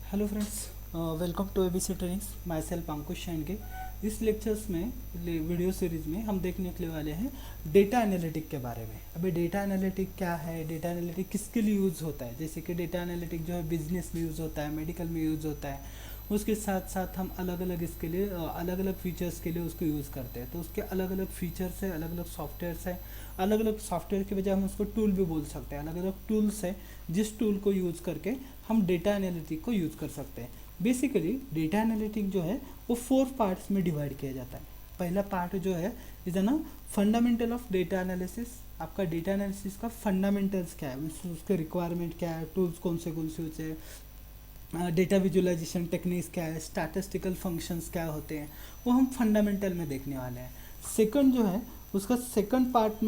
Hello friends, welcome to ABC trainings. Myself Ankush Shendge. इस lectures में video series में हम देखने के वाले हैं डेटा एनालिटिक के बारे में। अभी डेटा एनालिटिक क्या है, डेटा एनालिटिक किसके लिए यूज़ होता है। जैसे कि डेटा एनालिटिक जो है बिजनेस में यूज़ होता है, मेडिकल में यूज़ होता है। उसके साथ साथ हम अलग अलग इसके लिए अलग अलग फीचर्स के लिए उसको यूज़ करते हैं। तो उसके अलग अलग फीचर्स है, अलग अलग सॉफ्टवेयर्स है। अलग अलग सॉफ्टवेयर के बजाय हम उसको टूल भी बोल सकते हैं। अलग अलग टूल्स है जिस टूल को यूज़ करके हम डेटा एनालिटिक को यूज़ कर सकते हैं। बेसिकली डेटा एनालिटिक जो है वो 4 पार्ट्स में डिवाइड किया जाता है। पहला पार्ट जो है इज ना फंडामेंटल ऑफ डेटा एनालिसिस। आपका डेटा एनालिसिस का फंडामेंटल्स क्या है, उसके रिक्वायरमेंट क्या है, टूल्स कौन से होते हैं, डेटा विजुअलाइजेशन टेक्निक्स क्या है, स्टैटिस्टिकल फंक्शंस क्या होते हैं, वो हम फंडामेंटल में देखने वाले हैं। सेकंड जो है उसका सेकंड पार्ट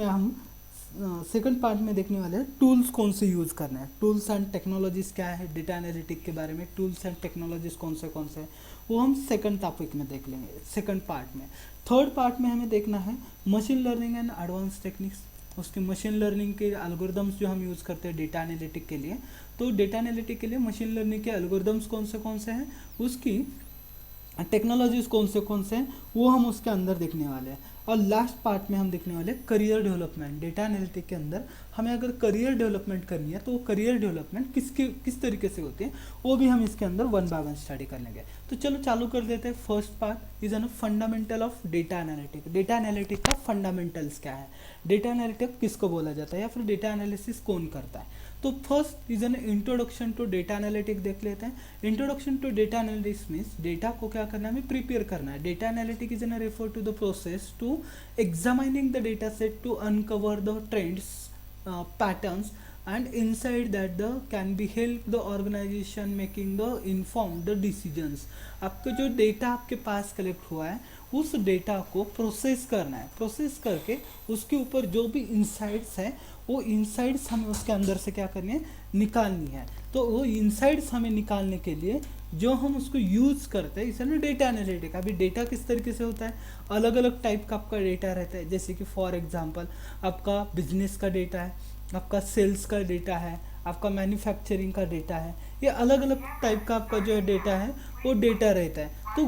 में देखने वाले हैं टूल्स कौन से यूज़ करना है। टूल्स एंड टेक्नोलॉजीज़ क्या है, डेटा एनालिटिक के बारे में टूल्स एंड टेक्नोलॉजीज़ कौन से हैं, वो हम सेकंड टॉपिक में देख लेंगे, सेकंड पार्ट में। थर्ड पार्ट में हमें देखना है machine learning and advance techniques. उसके मशीन लर्निंग के एल्गोरिदम्स जो हम यूज़ करते हैं डेटा एनालिटिक के लिए। तो डेटा एनालिटिक के लिए मशीन लर्निंग के एल्गोरिदम्स कौन से हैं, उसकी टेक्नोलॉजीज कौन से हैं, वो हम उसके अंदर देखने वाले हैं। और लास्ट पार्ट में हम देखने वाले हैं करियर डेवलपमेंट। डेटा एनालिटिक के अंदर हमें अगर करियर डेवलपमेंट करनी है तो वो करियर डेवलपमेंट किस तरीके से होती है, वो भी हम इसके अंदर वन बाय वन स्टडी कर लेंगे। तो चलो चालू कर देते हैं। First part is an fundamental of data analytic. Data analytic का फंडामेंटल्स क्या है, डेटा एनालिटिक किसको बोला जाता है, या फिर डेटा एनालिसिस कौन करता है। तो first is an introduction to data analytic देख लेते हैं। Introduction to data analytics means data को क्या करना है, हमें प्रिपेयर करना है। Data analytic is an refer to the process to examining the data set to uncover the trends, patterns and inside that the can be help the organization making the informed decisions। आपका जो data आपके पास collect हुआ है उस data को process करना है। Process करके उसके ऊपर जो भी इंसाइट्स है वो इंसाइट्स हमें उसके अंदर से क्या करनी है, निकालनी है। तो वो इंसाइट्स हमें निकालने के लिए जो हम उसको यूज़ करते हैं इसे ना डेटा एनालिटिक। अभी डेटा किस तरीके से होता है, अलग अलग टाइप का आपका डेटा रहता है। जैसे कि फॉर एग्जांपल आपका बिजनेस का डेटा है, आपका सेल्स का डेटा है, आपका मैन्युफैक्चरिंग का डेटा है। ये अलग अलग टाइप का आपका जो है डेटा है वो डेटा रहता है। तो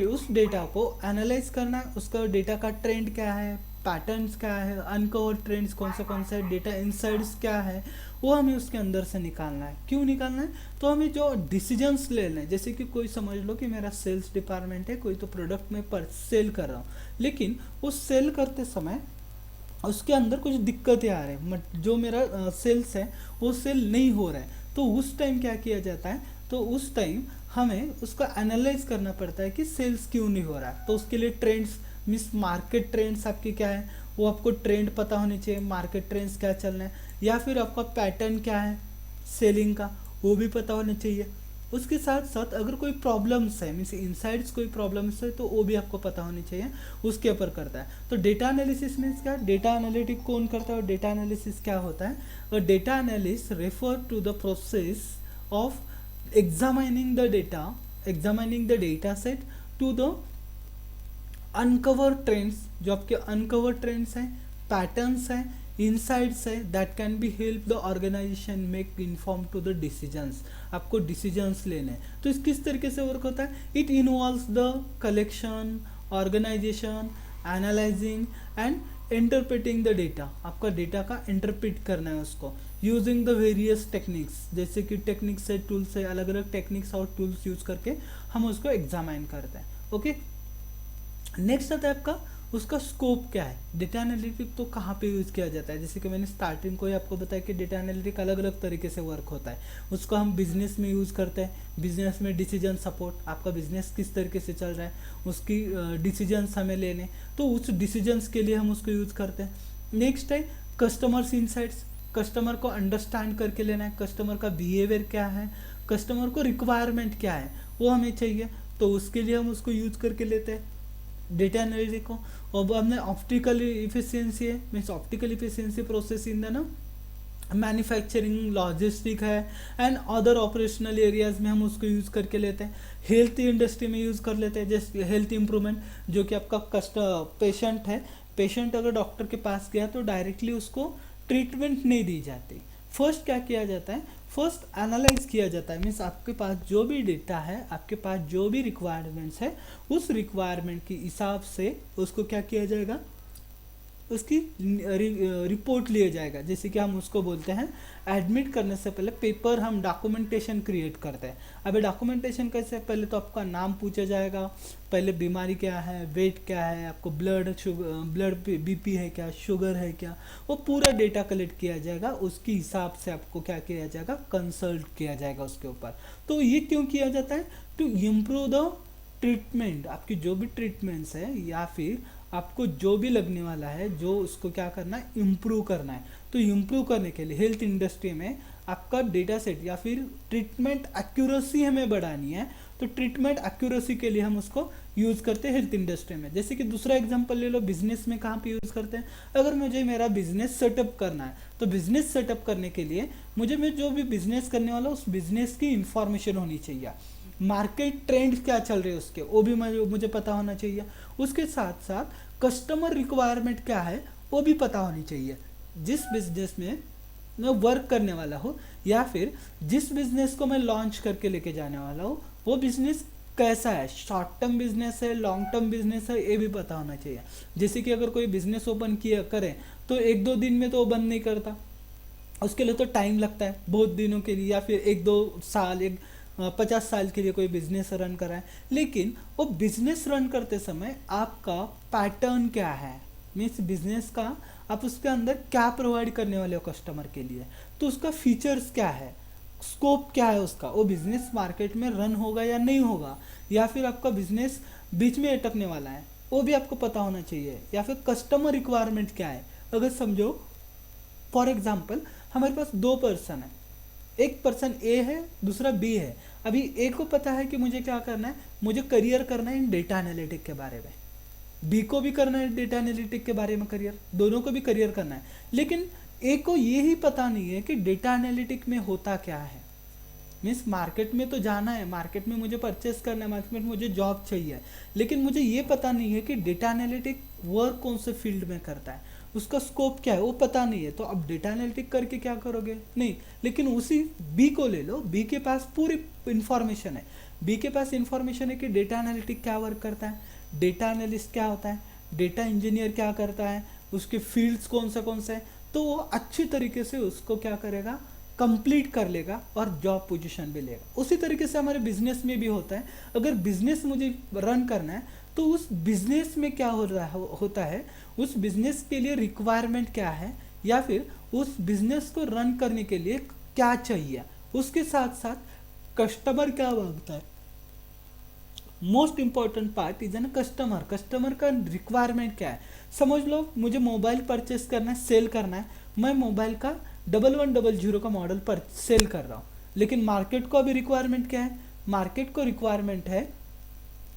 उस डेटा को एनालाइज करना है, उसका डेटा का ट्रेंड क्या है, पैटर्न्स क्या है, अनकवर ट्रेंड्स कौन से डेटा इनसाइड्स क्या है, वो हमें उसके अंदर से निकालना है। क्यों निकालना है, तो हमें जो डिसीजंस लेना है। जैसे कि कोई समझ लो कि मेरा सेल्स डिपार्टमेंट है, कोई तो प्रोडक्ट में सेल कर रहा हूँ, लेकिन वो सेल करते समय उसके अंदर कुछ दिक्कतें आ रही हैं, जो मेरा सेल्स है वो सेल नहीं हो रहा है। तो उस टाइम क्या किया जाता है, तो उस टाइम हमें उसका एनालाइज करना पड़ता है कि सेल्स क्यों नहीं हो रहा है। तो उसके लिए ट्रेंड्स मीन्स मार्केट ट्रेंड्स आपके क्या है, वो आपको ट्रेंड पता होने चाहिए, मार्केट ट्रेंड्स क्या चल रहे हैं। या फिर आपका पैटर्न क्या है सेलिंग का, वो भी पता होना चाहिए। उसके साथ साथ अगर कोई प्रॉब्लम्स है मीन्स इनसाइड्स कोई प्रॉब्लम्स है तो वो भी आपको पता होनी चाहिए, उसके ऊपर करता है। तो डेटा एनालिसिस मीन्स क्या, डेटा एनालिटिक कौन करता है और डेटा एनालिसिस क्या होता है। और data analyst refer to the process of examining the data set to the uncover trends. जो आपके अनकवर ट्रेंड्स हैं, पैटर्न्स हैं, इनसाइट्स है, that can be help the organisation make inform to the decisions. आपको डिसीजंस लेने हैं। तो इस किस तरीके से वर्क होता है, it involves the collection, organisation, analysing and interpreting the data. आपका डेटा का इंटरप्रेट करना है उसको यूजिंग द वेरियस टेक्निक्स। जैसे कि टेक्निक्स है, टूल्स है, अलग अलग टेक्निक्स और टूल्स यूज करके हम उसको एग्जामाइन करते हैं। ओके, नेक्स्ट आता है आपका उसका स्कोप क्या है। डेटा एनालिटिक तो कहाँ पे यूज़ किया जाता है, जैसे कि मैंने स्टार्टिंग को ही आपको बताया कि डेटा एनालिटिक अलग अलग तरीके से वर्क होता है। उसको हम बिजनेस में यूज़ करते हैं, बिजनेस में डिसीजन सपोर्ट, आपका बिजनेस किस तरीके से चल रहा है उसकी डिसीजंस हमें लेने, तो उस डिसीजंस के लिए हम उसको यूज़ करते हैं। नेक्स्ट है कस्टमर्स इंसाइट्स। कस्टमर को अंडरस्टैंड करके लेना है, कस्टमर का बिहेवियर क्या है, कस्टमर को रिक्वायरमेंट क्या है वो हमें चाहिए, तो उसके लिए हम उसको यूज करके लेते हैं डेटा एनालिटिक को। और हमने ऑप्टिकल इफिशियंसी है means optical efficiency process in the ना मैन्युफैक्चरिंग, लॉजिस्टिक है एंड अदर ऑपरेशनल एरियाज में हम उसको यूज़ करके लेते हैं। हेल्थ इंडस्ट्री में यूज़ कर लेते हैं, जैसे हेल्थ इंप्रूवमेंट, जो कि आपका पेशेंट है, पेशेंट अगर डॉक्टर के पास गया तो डायरेक्टली उसको ट्रीटमेंट नहीं दी जाती। फर्स्ट क्या किया जाता है, फर्स्ट एनालाइज किया जाता है, मीन्स आपके पास जो भी डेटा है, आपके पास जो भी रिक्वायरमेंट्स है, उस रिक्वायरमेंट के हिसाब से उसको क्या किया जाएगा, उसकी रिपोर्ट लिया जाएगा। जैसे कि हम उसको बोलते हैं एडमिट करने से पहले पेपर हम डॉक्यूमेंटेशन क्रिएट करते हैं। अभी डॉक्यूमेंटेशन कैसे, पहले तो आपका नाम पूछा जाएगा, पहले बीमारी क्या है, वेट क्या है, आपको ब्लड बीपी है क्या, शुगर है क्या, वो पूरा डेटा कलेक्ट किया जाएगा। उसके हिसाब से आपको क्या किया जाएगा, कंसल्ट किया जाएगा उसके ऊपर। तो ये क्यों किया जाता है, टू इम्प्रूव द ट्रीटमेंट, आपकी जो भी ट्रीटमेंट्स है या फिर आपको जो भी लगने वाला है, जो उसको क्या करना है, इम्प्रूव करना है। तो इम्प्रूव करने के लिए हेल्थ इंडस्ट्री में आपका डेटा सेट या फिर ट्रीटमेंट एक्यूरेसी हमें बढ़ानी है, तो ट्रीटमेंट एक्यूरेसी के लिए हम उसको यूज़ करते हैं हेल्थ इंडस्ट्री में। जैसे कि दूसरा एग्जांपल ले लो, बिजनेस में कहाँ पे यूज़ करते हैं, अगर मुझे मेरा बिजनेस सेटअप करना है, तो बिजनेस सेटअप करने के लिए मैं जो भी बिजनेस करने वाला हूँ उस बिजनेस की इंफॉर्मेशन होनी चाहिए। मार्केट ट्रेंड क्या चल रहे हैं उसके, वो भी मुझे पता होना चाहिए। उसके साथ साथ कस्टमर रिक्वायरमेंट क्या है वो भी पता होनी चाहिए। जिस बिजनेस में मैं वर्क करने वाला हूँ या फिर जिस बिजनेस को मैं लॉन्च करके लेके जाने वाला हूँ, वो बिजनेस कैसा है, शॉर्ट टर्म बिजनेस है, लॉन्ग टर्म बिजनेस है, ये भी पता होना चाहिए। जैसे कि अगर कोई बिजनेस ओपन किया करें तो 1-2 दिन में तो वो बंद नहीं करता, उसके लिए तो टाइम लगता है बहुत दिनों के लिए, या फिर 1-2 साल, 50 साल के लिए कोई बिजनेस रन कर रहा है। लेकिन वो बिजनेस रन करते समय आपका पैटर्न क्या है, मीन्स बिजनेस का आप उसके अंदर क्या प्रोवाइड करने वाले हो कस्टमर के लिए, तो उसका फीचर्स क्या है, स्कोप क्या है उसका, वो बिजनेस मार्केट में रन होगा या नहीं होगा, या फिर आपका बिजनेस बीच में अटकने वाला है, वो भी आपको पता होना चाहिए। या फिर कस्टमर रिक्वायरमेंट क्या है, अगर समझो फॉर एग्जाम्पल हमारे पास 2 पर्सन है, एक पर्सन ए है, दूसरा बी है। अभी ए को पता है कि मुझे क्या करना है, मुझे करियर करना है इन डेटा एनालिटिक के बारे में, बी को भी करना है डेटा एनालिटिक के बारे में करियर, दोनों को भी करियर करना है। लेकिन ए को ये ही पता नहीं है कि डेटा एनालिटिक में होता क्या है, मीन्स मार्केट में तो जाना है, मार्केट में मुझे परचेस करना है, मार्केट में मुझे जॉब चाहिए, लेकिन मुझे ये पता नहीं है कि डेटा एनालिटिक वर्क कौन से फील्ड में करता है, उसका स्कोप क्या है, वो पता नहीं है। तो अब डेटा एनालिटिक करके क्या करोगे, नहीं। लेकिन उसी बी को ले लो, बी के पास पूरी इंफॉर्मेशन है, बी के पास इंफॉर्मेशन है कि डेटा एनालिटिक क्या वर्क करता है, डेटा एनालिस्ट क्या होता है, डेटा इंजीनियर क्या करता है, उसके फील्ड्स कौन से हैं, तो वो अच्छी तरीके से उसको क्या करेगा, कंप्लीट कर लेगा और जॉब पोजीशन भी लेगा। उसी तरीके से हमारे बिजनेस में भी होता है, अगर बिजनेस मुझे रन करना है तो उस बिजनेस में क्या होता है, उस बिजनेस के लिए रिक्वायरमेंट क्या है, या फिर उस बिजनेस को रन करने के लिए क्या चाहिए, उसके साथ साथ कस्टमर क्या मांगता है। Most important part is an customer, customer का रिक्वायरमेंट क्या है। समझ लो मुझे मोबाइल परचेस करना है, सेल करना है, मैं मोबाइल का 1100 का मॉडल पर सेल कर रहा हूँ, लेकिन मार्केट को अभी रिक्वायरमेंट क्या है, मार्केट को रिक्वायरमेंट है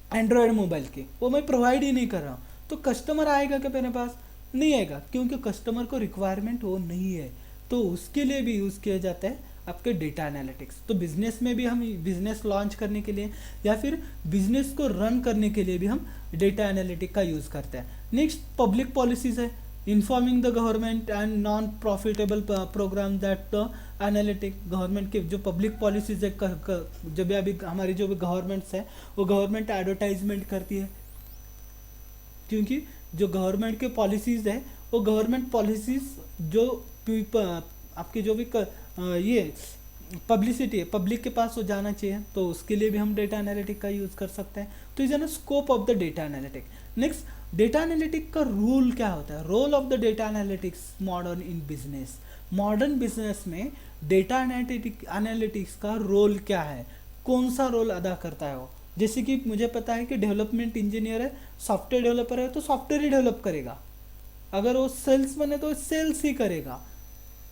एंड्रॉयड मोबाइल की, वो मैं प्रोवाइड ही नहीं कर रहा हूँ। तो कस्टमर आएगा क्या मेरे पास, नहीं आएगा, क्योंकि कस्टमर को रिक्वायरमेंट वो नहीं है। तो उसके लिए भी यूज़ किया जाता है आपके डेटा एनालिटिक्स। तो बिजनेस में भी हम बिजनेस लॉन्च करने के लिए या फिर बिजनेस को रन करने के लिए भी हम डेटा एनालिटिक का यूज़ करते हैं। नेक्स्ट पब्लिक पॉलिसीज है, informing the government and non profitable programme that the analytic, government के जो पब्लिक पॉलिसीज है, जब अभी हमारी जो भी गवर्नमेंट्स है वो गवर्नमेंट एडवर्टाइजमेंट करती है, क्योंकि जो गवर्नमेंट के पॉलिसीज़ है वो गवर्नमेंट पॉलिसीज़ जो आपकी जो भी ये पब्लिसिटी है पब्लिक के पास वो जाना चाहिए, तो उसके लिए भी हम डेटा एनालिटिक का यूज़ कर सकते हैं। तो is an scope of the data analytic. Next data analytic का रूल क्या होता है, role of the data analytics modern in business. Modern business में डेटा एनालिटिक्स का रोल क्या है, कौन सा रोल अदा करता है वो। जैसे कि मुझे पता है कि डेवलपमेंट इंजीनियर है, सॉफ्टवेयर डेवलपर है तो सॉफ्टवेयर ही डेवलप करेगा, अगर वो सेल्समैन है तो सेल्स ही करेगा,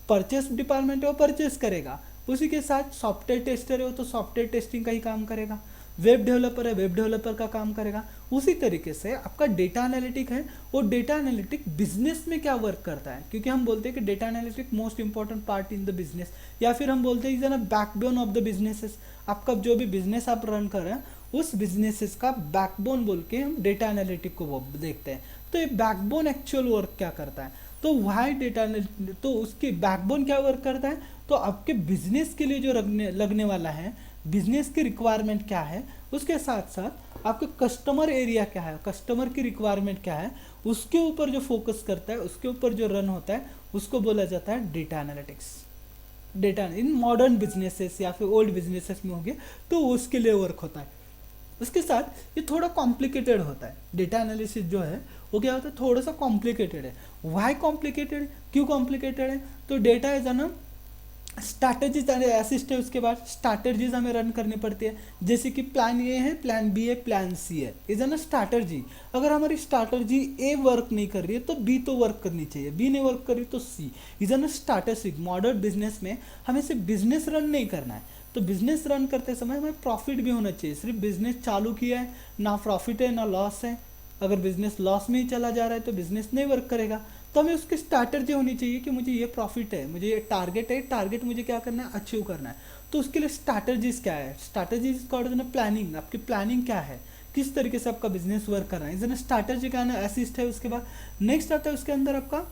परचेस डिपार्टमेंट है वो परचेस करेगा, उसी के साथ सॉफ्टवेयर टेस्टर है वो तो सॉफ्टवेयर टेस्टिंग का ही काम करेगा, वेब डेवलपर है वेब डेवलपर का काम करेगा। उसी तरीके से आपका डेटा एनालिटिक है, वो डेटा एनालिटिक बिजनेस में क्या वर्क करता है, क्योंकि हम बोलते हैं कि data analytic most important part in the business, या फिर हम बोलते हैं is an backbone of the businesses. आपका जो भी बिजनेस आप रन कर रहे हैं उस बिजनेसेस का बैकबोन बोल के हम डेटा एनालिटिक को वो देखते हैं। तो ये बैकबोन एक्चुअल वर्क क्या करता है, तो वाई डेटा, तो उसकी बैकबोन क्या वर्क करता है, तो आपके बिजनेस के लिए जो लगने वाला है, बिजनेस की रिक्वायरमेंट क्या है, उसके साथ साथ आपके कस्टमर एरिया क्या है, कस्टमर की रिक्वायरमेंट क्या है, उसके ऊपर जो फोकस करता है, उसके ऊपर जो रन होता है, उसको बोला जाता है data analytics. Data in modern businesses या फिर ओल्ड बिजनेसेस में हो गया तो उसके लिए वर्क होता है। उसके साथ ये थोड़ा कॉम्प्लिकेटेड होता है, डेटा एनालिसिस जो है वो क्या होता है, थोड़ा सा कॉम्प्लिकेटेड है। वाई कॉम्प्लिकेटेड, क्यों कॉम्प्लिकेटेड है, तो डेटा इज ना स्ट्रैटेजीज असिस्ट है, उसके बाद स्ट्रैटेजीज हमें रन करनी पड़ती है, जैसे कि प्लान ए है, प्लान बी है, प्लान सी है, इज ना स्ट्रैटेजी। अगर हमारी स्ट्रैटेजी ए वर्क नहीं कर रही है तो बी तो वर्क करनी चाहिए, बी नहीं वर्क कर रही तो सी, इज ना स्ट्रैटेजिक। मॉडर्न बिजनेस में हमें सिर्फ बिजनेस रन नहीं करना है, तो बिजनेस रन करते समय हमें प्रॉफिट भी होना चाहिए। सिर्फ बिजनेस चालू किया है, ना प्रॉफिट है ना लॉस है, अगर बिजनेस लॉस में ही चला जा रहा है तो बिजनेस नहीं वर्क करेगा। तो हमें उसकी स्ट्रैटेजी होनी चाहिए कि मुझे ये प्रॉफिट है, मुझे ये टारगेट है, टारगेट मुझे क्या करना है, अचीव करना है। तो उसके लिए स्ट्रैटेजीज क्या है, स्ट्रैटेजीज का प्लानिंग, आपकी प्लानिंग क्या है, किस तरीके से आपका बिजनेस वर्क कर रहा है, इसमें स्ट्रैटेजी का ना असिस्ट है। उसके बाद नेक्स्ट आता है उसके अंदर आपका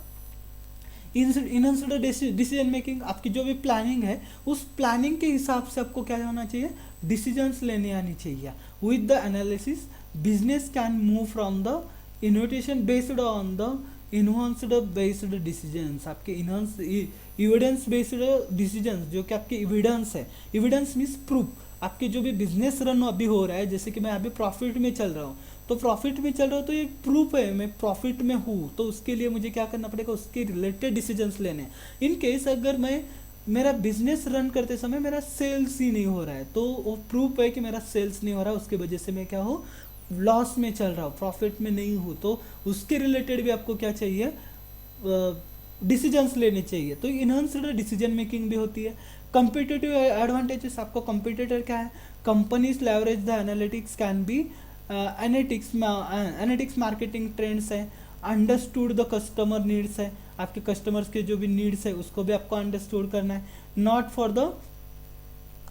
इनहेंस्ड डिसीजन मेकिंग। आपकी जो भी प्लानिंग है उस प्लानिंग के हिसाब से आपको क्या होना चाहिए, डिसीजंस लेने आनी चाहिए। With the analysis business can move from the innovation based on the enhanced based decisions. आपके इन्हांस एविडेंस बेस्ड डिसीजंस, जो कि आपके एविडेंस है, एविडेंस मीन्स प्रूफ। आपके जो भी बिजनेस रन अभी हो रहा है, जैसे कि मैं अभी प्रॉफिट में चल रहा हूँ, तो प्रॉफिट में चल रहा हूँ तो ये प्रूफ है मैं प्रॉफिट में हूँ, तो उसके लिए मुझे क्या करना पड़ेगा, उसके रिलेटेड डिसीजंस लेने। इन केस अगर मैं मेरा बिजनेस रन करते समय मेरा सेल्स ही नहीं हो रहा है, तो वो प्रूफ है कि मेरा सेल्स नहीं हो रहा है, उसकी वजह से मैं क्या हूँ, लॉस में चल रहा हूँ, प्रॉफिट में नहीं हूँ, तो उसके रिलेटेड भी आपको क्या चाहिए, डिसीजंस लेने चाहिए। तो इनहेंस्ड डिसीजन मेकिंग भी होती है। कंपिटेटिव एडवांटेजेस, आपको कंपिटेटर क्या है, companies leverage the analytics can be analytics marketing trends है, अंडरस्टूड द कस्टमर नीड्स है, आपके कस्टमर्स के जो भी नीड्स है उसको भी आपको अंडरस्टूड करना है, not for the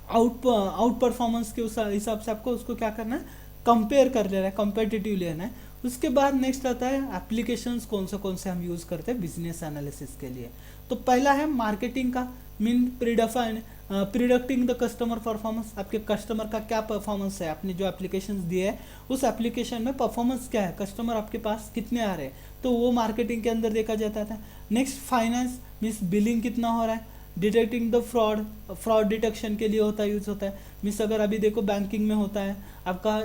out performance के उस हिसाब से आपको उसको क्या करना है, कंपेयर कर लेना है, कंपेटिटिव लेना है। उसके बाद नेक्स्ट आता है एप्लीकेशंस कौन से हम यूज़ करते हैं बिजनेस एनालिसिस के लिए। तो पहला है मार्केटिंग का, mean predicting the customer performance. आपके कस्टमर का क्या परफॉर्मेंस है, आपने जो एप्लीकेशंस दिए है उस एप्लीकेशन में परफॉर्मेंस क्या है, कस्टमर आपके पास कितने आ रहे हैं, तो वो मार्केटिंग के अंदर देखा जाता था। नेक्स्ट फाइनेंस, मीन्स बिलिंग कितना हो रहा है, डिटेक्टिंग द फ्रॉड डिटेक्शन के लिए होता है, यूज होता है। मीन्स अगर अभी देखो बैंकिंग में होता है, आपका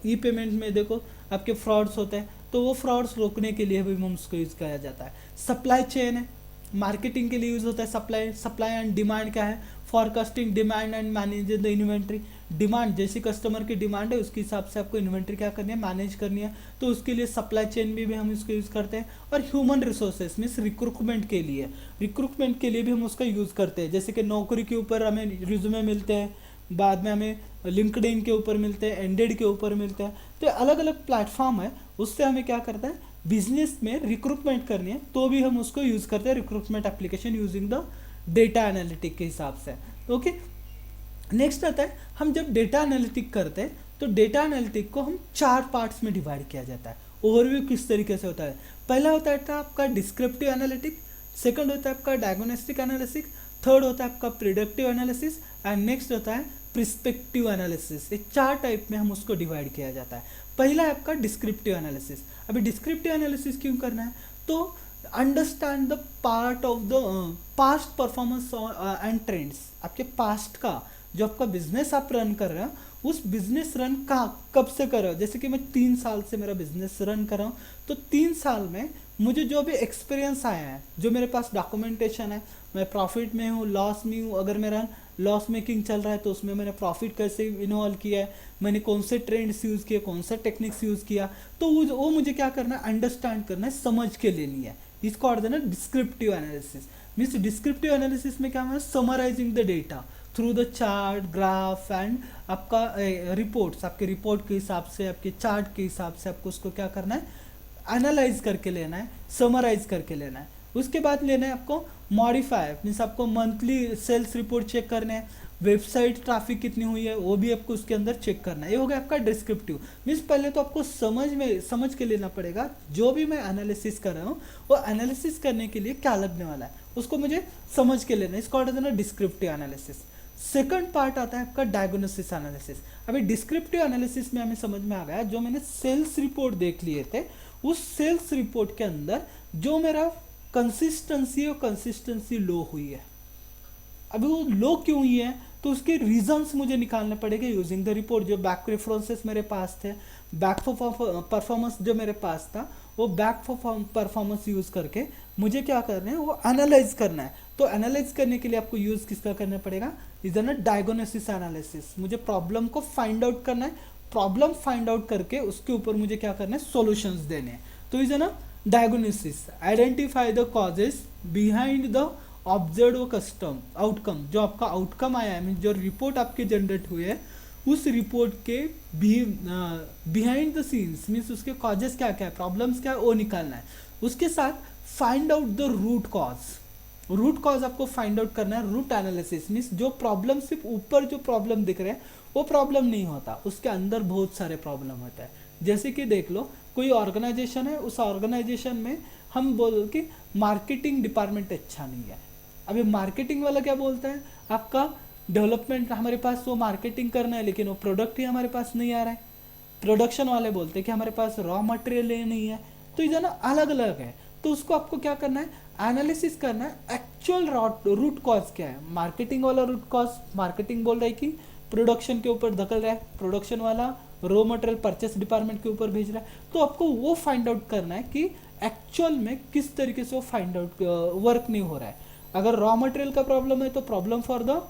ई पेमेंट में देखो आपके फ्रॉड्स होते हैं, तो वो फ्रॉड्स रोकने के लिए भी हम उसको यूज़ किया जाता है। सप्लाई चेन है, मार्केटिंग के लिए यूज़ होता है। सप्लाई एंड डिमांड क्या है, forecasting demand and manage the inventory. Demand जैसी कस्टमर की डिमांड है उसके हिसाब से आपको इन्वेंट्री क्या करनी है, मैनेज करनी है, तो उसके लिए सप्लाई चेन भी हम इसको यूज़ करते हैं। और ह्यूमन रिसोर्सेज मीन्स रिक्रूटमेंट के लिए भी हम उसका यूज़ करते हैं। जैसे कि नौकरी के ऊपर हमें रिज्यूमे मिलते हैं, बाद में हमें लिंक्डइन के ऊपर मिलते हैं, एंडेड के ऊपर मिलते हैं, तो अलग अलग प्लेटफॉर्म है, उससे हमें क्या करता है, बिजनेस में रिक्रूटमेंट करनी है तो भी हम उसको यूज़ करते हैं, recruitment application using the data analytic के हिसाब से। ओके, नेक्स्ट आता है, हम जब डेटा एनालिटिक करते हैं तो डेटा एनालिटिक को हम 4 पार्ट्स में डिवाइड किया जाता है। ओवरव्यू किस तरीके से होता है, पहला होता है आपका डिस्क्रिप्टिव एनालिटिक, सेकंड होता है आपका डायग्नोस्टिक एनालिसिस, थर्ड होता है आपका प्रिडिक्टिव एनालिसिस एंड नेक्स्ट होता है प्रिस्पेक्टिव एनालिसिस। ये 4 टाइप में हम उसको डिवाइड किया जाता है। पहला है आपका डिस्क्रिप्टिव एनालिसिस। अभी डिस्क्रिप्टिव एनालिसिस क्यों करना है, तो understand the part of the past performance and trends. आपके पास्ट का जो आपका बिजनेस आप रन कर रहे हो, उस बिजनेस रन का कब से कर रहे हो, जैसे कि मैं 3 साल से मेरा बिजनेस रन कर रहा हूँ, तो 3 साल में मुझे जो भी एक्सपीरियंस आया है, जो मेरे पास डॉक्यूमेंटेशन है, मैं प्रॉफिट में हूँ, लॉस में हूँ, अगर मेरा लॉस मेकिंग चल रहा है तो उसमें मैंने प्रॉफिट कैसे इन्वॉल्व किया है, मैंने कौन से ट्रेंड्स यूज़ किए, कौन सा टेक्निक्स यूज़ किया, तो वो मुझे क्या करना है, अंडरस्टैंड करना है, समझ के लेनी है। इसको और देना descriptive analysis. Means descriptive analysis में क्या है, summarising the data through the chart, graph and आपका रिपोर्ट्स, आपके रिपोर्ट के हिसाब से, आपके चार्ट के हिसाब से आपको उसको क्या करना है, एनालाइज करके लेना है, समराइज करके लेना है। उसके बाद लेना है आपको मॉडिफाई, मीन्स आपको मंथली सेल्स रिपोर्ट चेक करने हैं, वेबसाइट ट्रैफिक कितनी हुई है वो भी आपको उसके अंदर चेक करना है। ये हो गया आपका डिस्क्रिप्टिव। मीन्स पहले तो आपको समझ के लेना पड़ेगा जो भी मैं एनालिसिस कर रहा हूँ वो एनालिसिस करने के लिए क्या लगने वाला है उसको मुझे समझ के लेना है। इसको कहते हैं डिस्क्रिप्टिव एनालिसिस। सेकंड पार्ट आता है आपका डायग्नोसिस एनालिसिस। अभी डिस्क्रिप्टिव एनालिसिस में हमें समझ में आ गया जो मैंने सेल्स रिपोर्ट देख लिए थे उस सेल्स रिपोर्ट के अंदर जो मेरा कंसिस्टेंसी और कंसिस्टेंसी लो हुई है। अभी वो लो क्यों हुई है तो उसके रीजंस मुझे निकालने पड़ेंगे यूजिंग द रिपोर्ट। जो बैक रेफरेंसेस मेरे पास थे, बैक परफॉर्मेंस जो मेरे पास था वो बैक परफॉर्मेंस यूज करके मुझे क्या करना है वो एनालाइज करना है। तो एनालाइज करने के लिए आपको यूज किसका करना पड़ेगा, इज एन डायग्नोसिस एनालिसिस। मुझे प्रॉब्लम को फाइंड आउट करना है, प्रॉब्लम फाइंड आउट करके उसके ऊपर मुझे क्या करना है सॉल्यूशंस देने हैं। तो is N diagnosis, identify the causes behind the observe custom outcome. जो आपका आउटकम आया है मीन जो रिपोर्ट आपके जनरेट हुए है उस रिपोर्ट के बिहाइंड द सीन्स मीन्स उसके कॉजेस क्या क्या है, प्रॉब्लम्स क्या है वो निकालना है। उसके साथ find out the root cause. Root cause आपको फाइंड आउट करना है। रूट एनालिसिस मीन्स जो प्रॉब्लम सिर्फ ऊपर जो प्रॉब्लम दिख रहे हैं वो प्रॉब्लम नहीं होता, उसके अंदर बहुत सारे प्रॉब्लम होता है। जैसे कि देख लो कोई ऑर्गेनाइजेशन है, उस ऑर्गेनाइजेशन में हम बोल कि मार्केटिंग डिपार्टमेंट अच्छा नहीं है। अभी मार्केटिंग वाला क्या बोलता है आपका डेवलपमेंट हमारे पास वो मार्केटिंग करना है लेकिन वो प्रोडक्ट ही हमारे पास नहीं आ रहा है। प्रोडक्शन वाले बोलते हैं कि हमारे पास रॉ मटेरियल नहीं है। तो ये ना अलग अलग है। तो उसको आपको क्या करना है एनालिसिस करना है एक्चुअल रूट कॉज क्या है। मार्केटिंग वाला रूट कॉज मार्केटिंग बोल रहा है कि प्रोडक्शन के ऊपर धकल रहा है, प्रोडक्शन वाला रॉ मटेरियल परचेस डिपार्टमेंट के ऊपर भेज रहा है। तो आपको वो फाइंड आउट करना है कि एक्चुअल में किस तरीके से वो फाइंड आउट वर्क नहीं हो रहा है। अगर रॉ मटेरियल का प्रॉब्लम है तो problem for the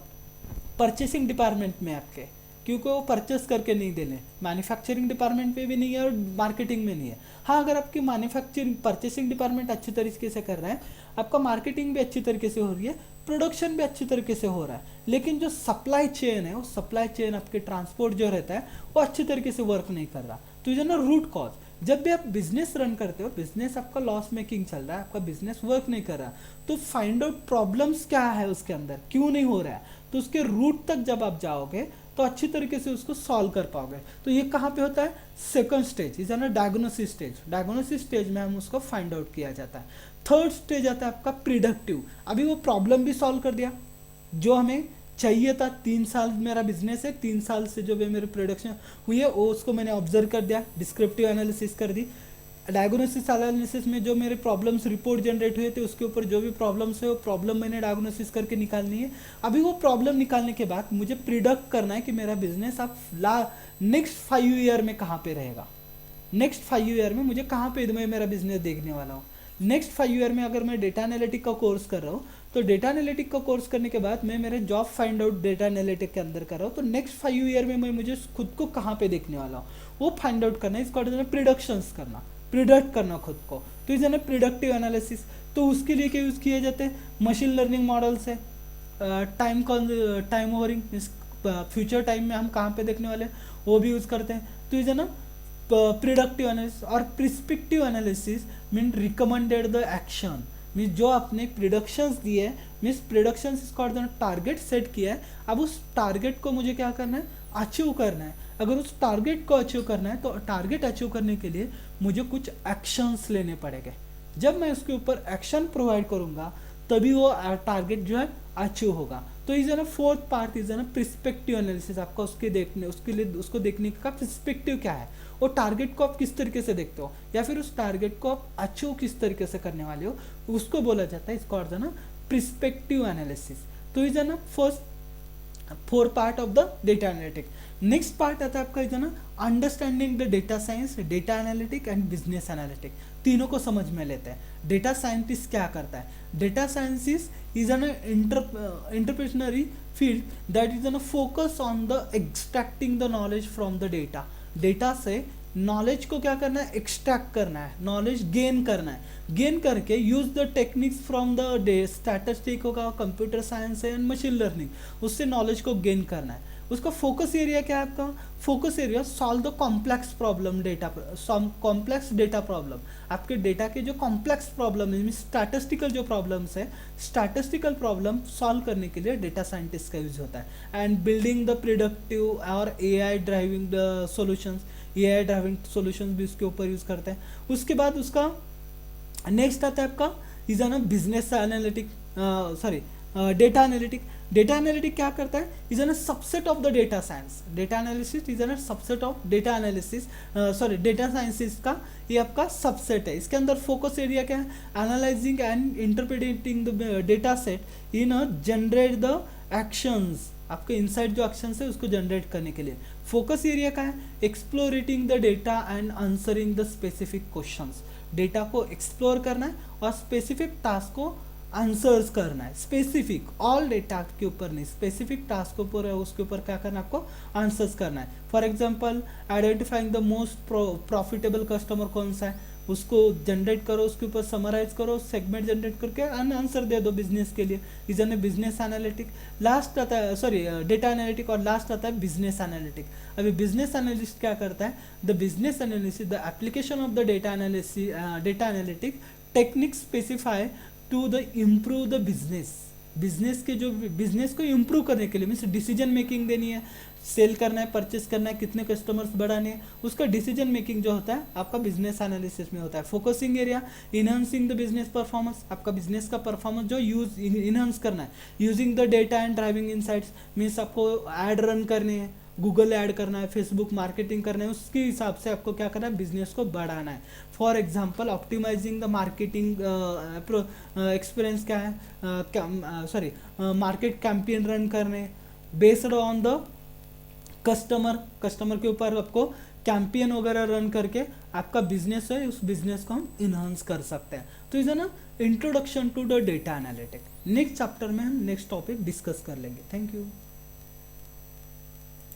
purchasing department में आपके, क्योंकि वो परचेस करके नहीं देने, मैन्युफैक्चरिंग डिपार्टमेंट में भी नहीं है और मार्केटिंग में नहीं है। हाँ अगर आपकी मैन्युफैक्चरिंग परचेसिंग डिपार्टमेंट अच्छी तरीके से कर रहा है, आपका मार्केटिंग भी अच्छी तरीके से हो रही है, प्रोडक्शन भी अच्छी तरीके से हो रहा है, लेकिन जो सप्लाई चेन है वो सप्लाई चेन आपके ट्रांसपोर्ट जो रहता है वो अच्छी तरीके से वर्क नहीं कर रहा। तो ये ना रूट कॉज। जब भी आप बिजनेस रन करते हो, बिजनेस आपका लॉस मेकिंग चल रहा है, आपका बिजनेस वर्क नहीं कर रहा, तो फाइंड आउट प्रॉब्लम्स क्या है उसके अंदर, क्यों नहीं हो रहा है। तो उसके रूट तक जब आप जाओगे तो अच्छी तरीके से उसको सॉल्व कर पाओगे। तो ये कहाँ पे होता है सेकंड स्टेज, इज ना डायग्नोसिस स्टेज। डायग्नोसिस स्टेज में हम उसको फाइंड आउट किया जाता है। थर्ड स्टेज आता है आपका प्रिडिक्टिव। अभी वो प्रॉब्लम भी सॉल्व कर दिया जो हमें चाहिए था। 3 साल मेरा बिजनेस है, 3 साल से जो भी मेरी प्रोडक्शन हुई है वो उसको मैंने ऑब्जर्व कर दिया, डिस्क्रिप्टिव एनालिसिस कर दी। डायग्नोसिस एनालिसिस में जो मेरे प्रॉब्लम्स रिपोर्ट जनरेट हुए थे उसके ऊपर जो भी प्रॉब्लम्स है वो प्रॉब्लम मैंने डायग्नोसिस करके निकालनी है। अभी वो प्रॉब्लम निकालने के बाद मुझे प्रिडिक्ट करना है कि मेरा बिजनेस अब नेक्स्ट 5 ईयर में कहाँ पे रहेगा। नेक्स्ट 5 ईयर में मुझे कहाँ पे मैं मेरा बिजनेस देखने वाला हूँ। नेक्स्ट 5 ईयर में अगर मैं डेटा एनालिटिक का कोर्स कर रहा हूँ तो डेटा एनालिटिक का कोर्स करने के बाद मैं मेरे job find out data analytic के अंदर कर रहा हूँ, तो नेक्स्ट 5 ईयर में मैं मुझे खुद को कहाँ पे देखने वाला हूँ वो फाइंड आउट करना है। इसको प्रिडिक्शंस करना, प्रिडिक्ट करना खुद को। तो इस ना प्रिडिक्टिव एनालिसिस। तो उसके लिए क्या यूज़ किए जाते हैं मशीन लर्निंग मॉडल्स है, टाइम ओवरिंग फ्यूचर टाइम में हम कहाँ पे देखने वाले वो भी यूज़ करते हैं। तो इस ना प्रिडिक्टिव एनालिसिस और perspective analysis mean recommended the action. Means जो आपने प्रिडिक्शंस दिए है, मीन्स प्रिडिक्शंस इसको टारगेट सेट किया है, अब उस टारगेट को मुझे क्या करना है अचीव करना है। अगर उस टारगेट को अचीव करना है तो टारगेट अचीव करने के लिए मुझे कुछ एक्शंस लेने पड़ेंगे। जब मैं उसके ऊपर एक्शन प्रोवाइड करूंगा तभी वो टारगेट जो है अचीव होगा। तो इज ना फोर्थ पार्ट इज ना प्रिस्पेक्टिव एनालिसिस। आपका उसके लिए उसको देखने का प्रिस्पेक्टिव क्या है, वो टारगेट को आप किस तरीके से देखते हो या फिर उस टारगेट को आप अचीव किस तरीके से करने वाले हो उसको बोला जाता है, इसको और ना प्रिस्पेक्टिव एनालिसिस। तो इज ना four part of the data analytic. Next part आता है आपका इज ना understanding the data science, data analytic and business analytic. तीनों को समझ में लेते हैं। डेटा साइंटिस्ट क्या करता है, data sciences is an interdisciplinary field that is an focus on the extracting the knowledge from the data. Data से नॉलेज को क्या करना है एक्सट्रैक्ट करना है, नॉलेज गेन करना है, गेन करके use the techniques from the statistic होगा, computer science and machine learning, उससे नॉलेज को गेन करना है। उसका फोकस एरिया क्या है? आपका focus area solve the complex problem data, complex data problem, आपके डेटा के जो कॉम्प्लेक्स प्रॉब्लम है, स्टैटिस्टिकल जो प्रॉब्लम्स है, स्टैटिस्टिकल प्रॉब्लम सॉल्व करने के लिए डेटा साइंटिस्ट का यूज होता है। एंड बिल्डिंग द प्रिडिक्टिव और AI driving the solutions, AI driving solutions भी उसके ऊपर यूज करते हैं। उसके बाद उसका नेक्स्ट आता है आपका is an business analytic, sorry data analytic. Data analytic क्या करता है? Is an subset of the data science. Data analysis is an subset of data analysis, sorry data sciences का ये आपका सबसेट है। इसके अंदर फोकस एरिया क्या है? Analysing and interpreting the data set in generate the actions, आपके inside जो एक्शंस है उसको जनरेट करने के लिए। फोकस एरिया का है? Explorating the data and answering the specific questions, data को एक्सप्लोर करना है और स्पेसिफिक टास्क को आंसर्स करना है। स्पेसिफिक ऑल डेटा के ऊपर नहीं, स्पेसिफिक टास्क के ऊपर, उसके ऊपर क्या करना है आपको? आंसर्स करना है। For example identifying the most profitable customer कौन सा है, उसको जनरेट करो, उसके ऊपर समराइज करो, सेगमेंट जनरेट करके आंसर दे दो बिजनेस के लिए। Is an business analytic. Last आता है, सॉरी डेटा एनालिटिक, और लास्ट आता है बिजनेस एनालिटिक। अभी बिजनेस एनालिस्ट क्या करता है? The business analysis, the application of the data analysis, data analytic technique specify to the improve the business, business के जो बिजनेस को इम्प्रूव करने के लिए, मीन्स डिसीजन मेकिंग देनी है, सेल करना है, परचेस करना है, कितने कस्टमर्स बढ़ाने हैं, उसका डिसीजन मेकिंग जो होता है आपका बिजनेस एनालिसिस में होता है। Focusing area enhancing the business performance, आपका बिजनेस का परफॉर्मेंस जो यूज इनहांस करना है। Using the data and driving insights, means आपको ऐड रन करने हैं, गूगल ऐड करना है, फेसबुक मार्केटिंग करना है, उसके हिसाब से आपको क्या करना है? बिजनेस को बढ़ाना है। For example optimising the marketing experience क्या है? सॉरी मार्केट कैंपेन रन करने बेस्ड ऑन द कस्टमर के ऊपर आपको कैंपेन वगैरह रन करके आपका बिजनेस है, उस बिजनेस को हम इन्हांस कर सकते हैं। तो इज ना introduction to the data analytic. Next chapter में हम नेक्स्ट टॉपिक डिस्कस कर लेंगे। Thank you.